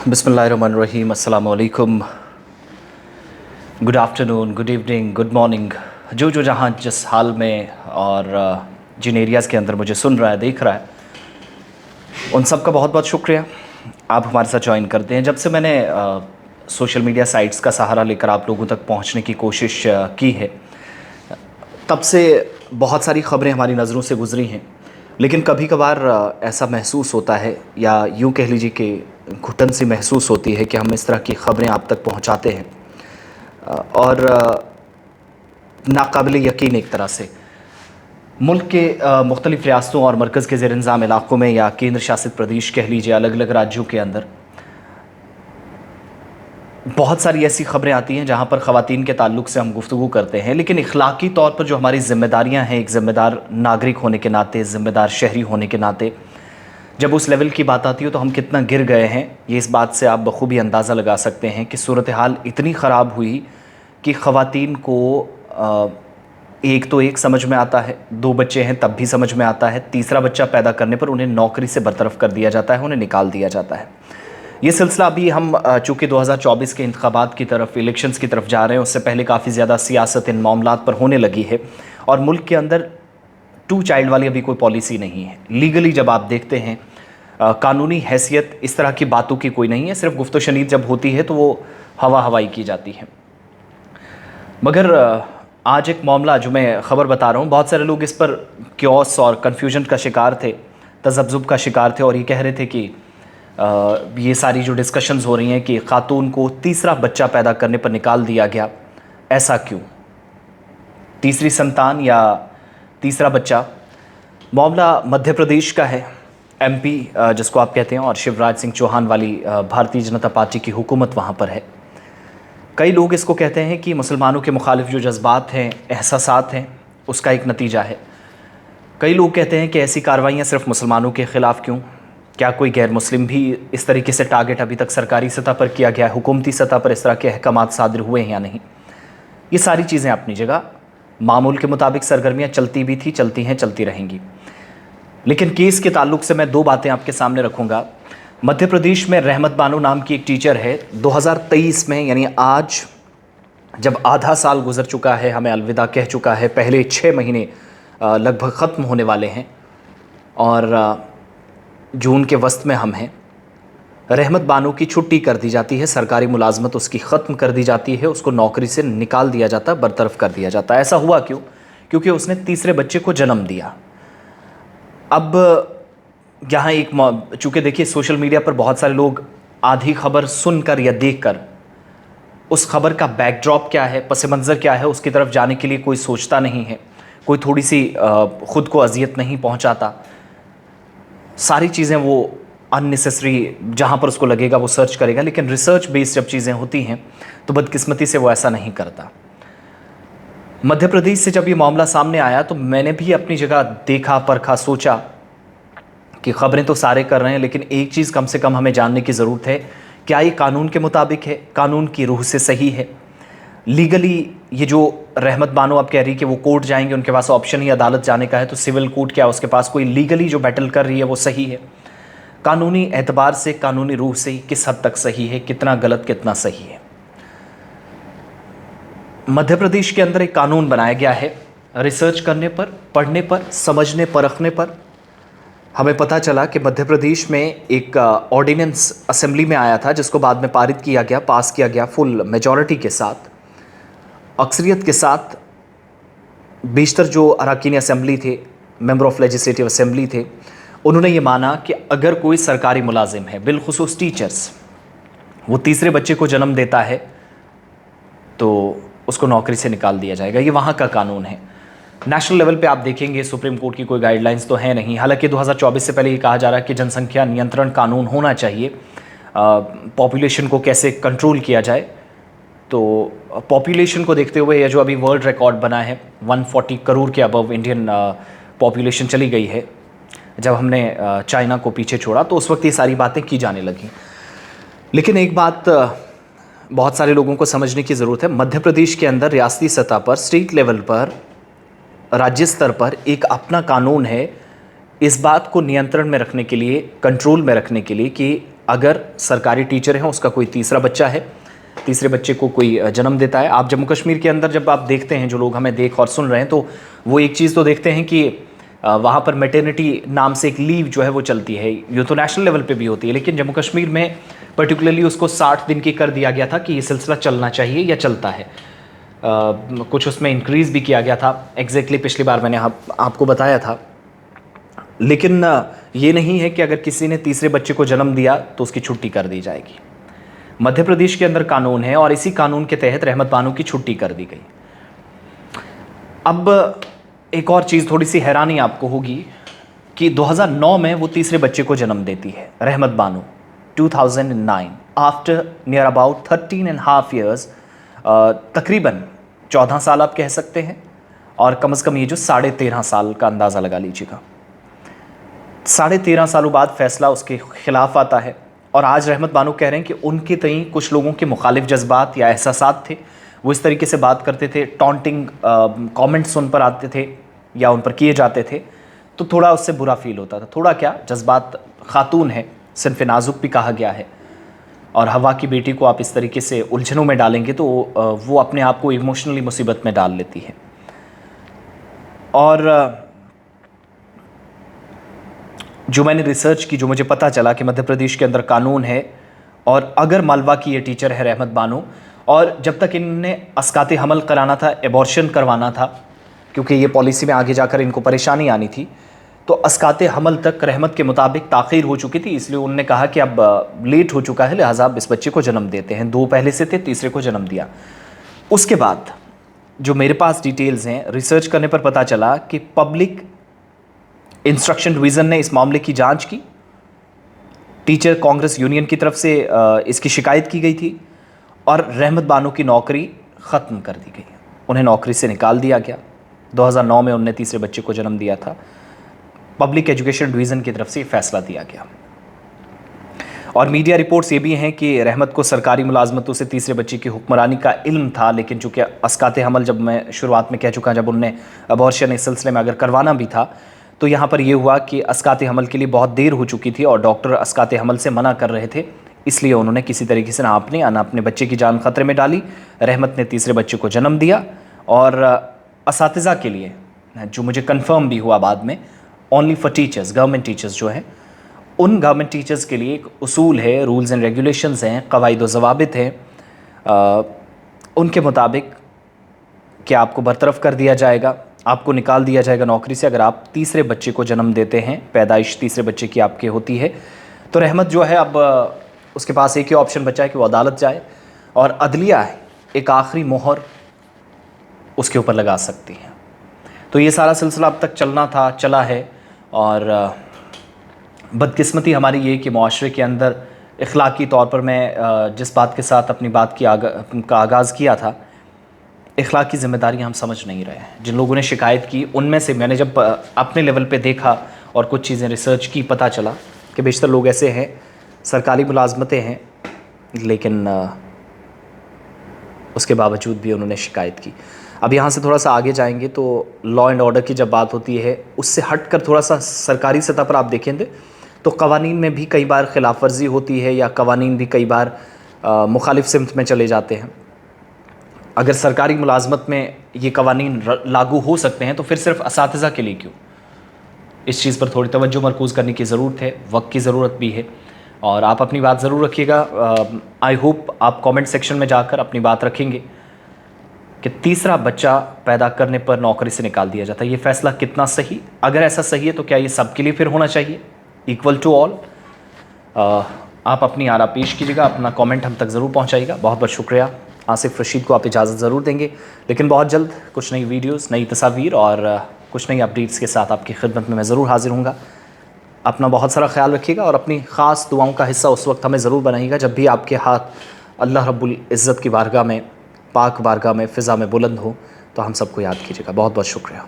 बिस्मिल्लाहिर्रहमानिर्रहीम, अस्सलाम वालेकुम, good afternoon, good evening, good morning. जो जहाँ जिस हाल में और जिन एरियाज़ के अंदर मुझे सुन रहा है, देख रहा है, उन सब का बहुत बहुत शुक्रिया। आप हमारे साथ ज्वाइन करते हैं। जब से मैंने सोशल मीडिया साइट्स का सहारा लेकर आप लोगों तक पहुंचने की कोशिश की है, तब से बहुत सारी ख़बरें हमारी नज़रों से गुज़री हैं। लेकिन कभी कभार ऐसा महसूस होता है, या यूँ कह लीजिए कि घुटन सी महसूस होती है कि हम इस तरह की ख़बरें आप तक पहुंचाते हैं और नाकाबिल यकीन एक तरह से मुल्क के मुख्तलिफ़ रियासतों और मरकज़ के ज़ेर इंतज़ाम इलाक़ों में, या केंद्र शासित प्रदेश कह लीजिए, अलग अलग राज्यों के अंदर बहुत सारी ऐसी ख़बरें आती हैं जहाँ पर ख़वातीन के ताल्लुक से हम गुफ्तगू करते हैं। लेकिन इखलाकी तौर पर जो हमारी ज़िम्मेदारियाँ हैं, एक ज़िम्मेदार नागरिक होने के नाते, ज़िम्मेदार शहरी होने के नाते, जब उस लेवल की बात आती है तो हम कितना गिर गए हैं, ये इस बात से आप बखूबी अंदाज़ा लगा सकते हैं कि सूरत हाल इतनी ख़राब हुई कि ख़वातीन को एक तो एक समझ में आता है, दो बच्चे हैं तब भी समझ में आता है, तीसरा बच्चा पैदा करने पर उन्हें नौकरी से बरतरफ़ कर दिया जाता है, उन्हें निकाल दिया जाता है। ये सिलसिला अभी हम चूँकि 2024 के इंतखाबात की तरफ, इलेक्शंस की तरफ जा रहे हैं, उससे पहले काफ़ी ज़्यादा सियासत इन मामलात पर होने लगी है और मुल्क के अंदर टू चाइल्ड वाली अभी कोई पॉलिसी नहीं है। लीगली जब आप देखते हैं, कानूनी हैसियत इस तरह की बातों की कोई नहीं है, सिर्फ गुफ्तो शनीद जब होती है तो वो हवा हवाई की जाती है। मगर आज एक मामला जो मैं ख़बर बता रहा हूँ, बहुत सारे लोग इस पर क्योस और कन्फ्यूजन का शिकार थे, तज़ब्ज़ुब का शिकार थे और ये कह रहे थे कि ये सारी जो डिस्कशंस हो रही हैं कि ख़ातून को तीसरा बच्चा पैदा करने पर निकाल दिया गया, ऐसा क्यों? तीसरी संतान या तीसरा बच्चा? मामला मध्य प्रदेश का है, एमपी जिसको आप कहते हैं, और शिवराज सिंह चौहान वाली भारतीय जनता पार्टी की हुकूमत वहाँ पर है। कई लोग इसको कहते हैं कि मुसलमानों के मुखालिफ जो जज्बात हैं, एहसासात हैं, उसका एक नतीजा है। कई लोग कहते हैं कि ऐसी कार्रवाइयाँ सिर्फ मुसलमानों के ख़िलाफ़ क्यों? क्या कोई गैर मुस्लिम भी इस तरीके से टारगेट अभी तक सरकारी सतह पर किया गया है, हुकूमती सतह पर इस तरह के अहकामात सादिर हुए हैं या नहीं? ये सारी चीज़ें अपनी जगह, मामूल के मुताबिक सरगर्मियाँ चलती भी थी, चलती हैं, चलती रहेंगी। लेकिन केस के ताल्लुक से मैं दो बातें आपके सामने रखूँगा। मध्य प्रदेश में रहमत बानो नाम की एक टीचर है, 2023 में, यानी आज जब आधा साल गुजर चुका है, हमें अलविदा कह चुका है, पहले 6 महीने लगभग ख़त्म होने वाले हैं और जून के वस्त में हम हैं। रहमत बानो की छुट्टी कर दी जाती है, सरकारी मुलाजमत उसकी ख़त्म कर दी जाती है, उसको नौकरी से निकाल दिया जाता है, बरतरफ़ कर दिया जाता है। ऐसा हुआ क्यों? क्योंकि उसने तीसरे बच्चे को जन्म दिया। अब यहाँ एक, चूँकि देखिए सोशल मीडिया पर बहुत सारे लोग आधी खबर सुनकर या देखकर उस खबर का बैकड्रॉप क्या है, पस मंज़र क्या है, उसकी तरफ जाने के लिए कोई सोचता नहीं है, कोई थोड़ी सी ख़ुद को अजियत नहीं पहुँचाता। सारी चीज़ें वो अननेसेसरी जहाँ पर उसको लगेगा वो सर्च करेगा, लेकिन रिसर्च बेस्ड जब चीज़ें होती हैं तो बदकिस्मती से वो ऐसा नहीं करता। मध्य प्रदेश से जब ये मामला सामने आया तो मैंने भी अपनी जगह देखा, परखा, सोचा कि ख़बरें तो सारे कर रहे हैं, लेकिन एक चीज़ कम से कम हमें जानने की ज़रूरत है, क्या ये कानून के मुताबिक है, कानून की रूह से सही है? लीगली ये जो रहमत बानो आप कह रही कि वो कोर्ट जाएंगे, उनके पास ऑप्शन ही अदालत जाने का है, तो सिविल कोर्ट क्या उसके पास कोई लीगली जो बैटल कर रही है वो सही है? कानूनी एतबार से, कानूनी रूह से किस हद तक सही है, कितना गलत, कितना सही है? मध्य प्रदेश के अंदर एक कानून बनाया गया है। रिसर्च करने पर, पढ़ने पर, समझने परखने पर हमें पता चला कि मध्य प्रदेश में एक ऑर्डिनेंस असेंबली में आया था, जिसको बाद में पारित किया गया, पास किया गया फुल मेजॉरिटी के साथ, अक्सरियत के साथ। बेशतर जो अरकान असेंबली थे, मेंबर ऑफ लेजिस्लेटिव असेंबली थे, उन्होंने ये माना कि अगर कोई सरकारी मुलाजिम है, बिलखुसूस टीचर्स, वो तीसरे बच्चे को जन्म देता है तो उसको नौकरी से निकाल दिया जाएगा। ये वहाँ का कानून है। नेशनल लेवल पे आप देखेंगे सुप्रीम कोर्ट की कोई गाइडलाइंस तो है नहीं। हालांकि 2024 से पहले ये कहा जा रहा है कि जनसंख्या नियंत्रण कानून होना चाहिए, पॉपुलेशन को कैसे कंट्रोल किया जाए। तो पॉपुलेशन को देखते हुए, यह जो अभी वर्ल्ड रिकॉर्ड बना है, 140 करोड़ के अबव इंडियन पॉपुलेशन चली गई है। जब हमने चाइना को पीछे छोड़ा तो उस वक्त ये सारी बातें की जाने लगी। लेकिन एक बात बहुत सारे लोगों को समझने की ज़रूरत है, मध्य प्रदेश के अंदर रियासती सतह पर, स्टेट लेवल पर, राज्य स्तर पर एक अपना कानून है इस बात को नियंत्रण में रखने के लिए, कंट्रोल में रखने के लिए कि अगर सरकारी टीचर हैं, उसका कोई तीसरा बच्चा है, तीसरे बच्चे को कोई जन्म देता है। आप जम्मू कश्मीर के अंदर जब आप देखते हैं, जो लोग हमें देख और सुन रहे हैं, तो वो एक चीज़ तो देखते हैं कि वहाँ पर मैटरनिटी नाम से एक लीव जो है वो चलती है। ये तो नेशनल लेवल पे भी होती है, लेकिन जम्मू कश्मीर में पर्टिकुलरली उसको 60 दिन की कर दिया गया था कि ये सिलसिला चलना चाहिए या चलता है। कुछ उसमें इंक्रीज़ भी किया गया था, एग्जैक्टली पिछली बार मैंने आपको बताया था। लेकिन ये नहीं है कि अगर किसी ने तीसरे बच्चे को जन्म दिया तो उसकी छुट्टी कर दी जाएगी। मध्य प्रदेश के अंदर कानून है और इसी कानून के तहत रहमत बानो की छुट्टी कर दी गई। अब एक और चीज़ थोड़ी सी हैरानी आपको होगी कि 2009 में वो तीसरे बच्चे को जन्म देती है, रहमत Bano. 2009 after near about 13.5 years, तकरीबन 14 साल आप कह सकते हैं, और कम से कम ये जो 13.5 साल का अंदाज़ा लगा लीजिएगा। 13.5 सालों बाद फैसला उसके खिलाफ आता है और आज रहमत बानो कह रहे हैं कि उनके तई कुछ लोगों के मुखालिफ जज्बात या एहसासात थे, वो इस तरीके से बात करते थे, टॉन्टिंग कमेंट्स उन पर आते थे या उन पर किए जाते थे, तो थोड़ा उससे बुरा फील होता था। थोड़ा क्या, जज्बात, खातून है, सिन्फ़ नाजुक भी कहा गया है, और हवा की बेटी को आप इस तरीके से उलझनों में डालेंगे तो वो अपने आप को इमोशनली मुसीबत में डाल लेती है। और जो मैंने रिसर्च की, जो मुझे पता चला कि मध्य प्रदेश के अंदर कानून है, और अगर मालवा की ये टीचर है रहमत बानो, और जब तक इनने अस्काते हमल कराना था, एबॉर्शन करवाना था, क्योंकि ये पॉलिसी में आगे जाकर इनको परेशानी आनी थी, तो अस्काते हमल तक रहमत के मुताबिक ताख़ीर हो चुकी थी। इसलिए उन्होंने कहा कि अब लेट हो चुका है, लिहाजा अब इस बच्चे को जन्म देते हैं। 2 पहले से थे, तीसरे को जन्म दिया। उसके बाद जो मेरे पास डिटेल्स हैं, रिसर्च करने पर पता चला कि पब्लिक इंस्ट्रक्शन डिवीज़न ने इस मामले की जांच की। टीचर कांग्रेस यूनियन की तरफ से इसकी शिकायत की गई थी और रहमत बानो की नौकरी ख़त्म कर दी गई, उन्हें नौकरी से निकाल दिया गया। 2009 में उन्होंने तीसरे बच्चे को जन्म दिया था। पब्लिक एजुकेशन डिवीज़न की तरफ से फैसला दिया गया। और मीडिया रिपोर्ट्स ये भी हैं कि रहमत को सरकारी मुलाजमतों से तीसरे बच्चे की हुक्मरानी का इल्म था, लेकिन चूँकि अस्काते हमल, जब मैं शुरुआत में कह चुका, जब उनने अबॉर्शन इस सिलसिले में अगर करवाना भी था, तो यहाँ पर यह हुआ कि अस्काते हमल के लिए बहुत देर हो चुकी थी और डॉक्टर अस्काते हमल से मना कर रहे थे, इसलिए उन्होंने किसी तरीके से ना अपने बच्चे की जान खतरे में डाली। रहमत ने तीसरे बच्चे को जन्म दिया। और असातिज़ा के लिए, जो मुझे कंफर्म भी हुआ बाद में, only for teachers, government teachers जो हैं, उन गवर्नमेंट टीचर्स के लिए एक उसूल है, रूल्स एंड रेगुलेशंस हैं, कवायद व ज़वाबित हैं, उनके मुताबिक कि आपको बरतरफ कर दिया जाएगा, आपको निकाल दिया जाएगा नौकरी से अगर आप तीसरे बच्चे को जन्म देते हैं, पैदाइश तीसरे बच्चे की आपके होती है। तो रहमत जो है, अब उसके पास एक ही ऑप्शन बचा है कि वो अदालत जाए और अदलिया एक आखिरी मोहर उसके ऊपर लगा सकती है। तो ये सारा सिलसिला अब तक चलना था, चला है। और बदकिस्मती हमारी ये कि माशरे के अंदर इखलाकी तौर पर, मैं जिस बात के साथ अपनी बात का आगाज़ किया था, इखलाकी ज़िम्मेदारी हम समझ नहीं रहे हैं। जिन लोगों ने शिकायत की, उनमें से मैंने जब अपने लेवल पे देखा और कुछ चीज़ें रिसर्च की, पता चला कि बेशतर लोग ऐसे हैं, सरकारी मुलाजमतें हैं, लेकिन उसके बावजूद भी उन्होंने शिकायत की। अब यहाँ से थोड़ा सा आगे जाएंगे तो लॉ एंड ऑर्डर की जब बात होती है, उससे हट कर थोड़ा सा सरकारी सतह पर आप देखेंगे तो कवानीन में भी कई बार खिलाफ वर्जी होती है, या कवानीन भी कई बार मुखालिफ सिमत में चले जाते हैं। अगर सरकारी मुलाजमत में ये कवानीन लागू हो सकते हैं, तो फिर सिर्फ असातिज़ा के लिए क्यों? इस चीज़ पर थोड़ी तवज्जो मरकूज़ करने की ज़रूरत है, वक्त की ज़रूरत भी है। और आप अपनी बात ज़रूर रखिएगा। आई होप आप कमेंट सेक्शन में जाकर अपनी बात रखेंगे कि तीसरा बच्चा पैदा करने पर नौकरी से निकाल दिया जाता है, ये फ़ैसला कितना सही? अगर ऐसा सही है तो क्या ये सबके लिए फिर होना चाहिए, इक्वल टू ऑल? आप अपनी आरा पेश कीजिएगा, अपना कमेंट हम तक ज़रूर पहुंचाइएगा। बहुत बहुत शुक्रिया। आसिफ रशीद को आप इजाज़त ज़रूर देंगे, लेकिन बहुत जल्द कुछ नई वीडियोज़, नई तस्वीर और कुछ नई अपडेट्स के साथ आपकी खिदमत में मैं ज़रूर हाजिर हूँगा। अपना बहुत सारा ख्याल रखिएगा और अपनी ख़ास दुआओं का हिस्सा उस वक्त हमें ज़रूर बनाइएगा जब भी आपके हाथ अल्लाह रब्बुल इज़्ज़त की बारगाह में, पाक बारगाह में, फ़िज़ा में बुलंद हो, तो हम सबको याद कीजिएगा। बहुत बहुत शुक्रिया।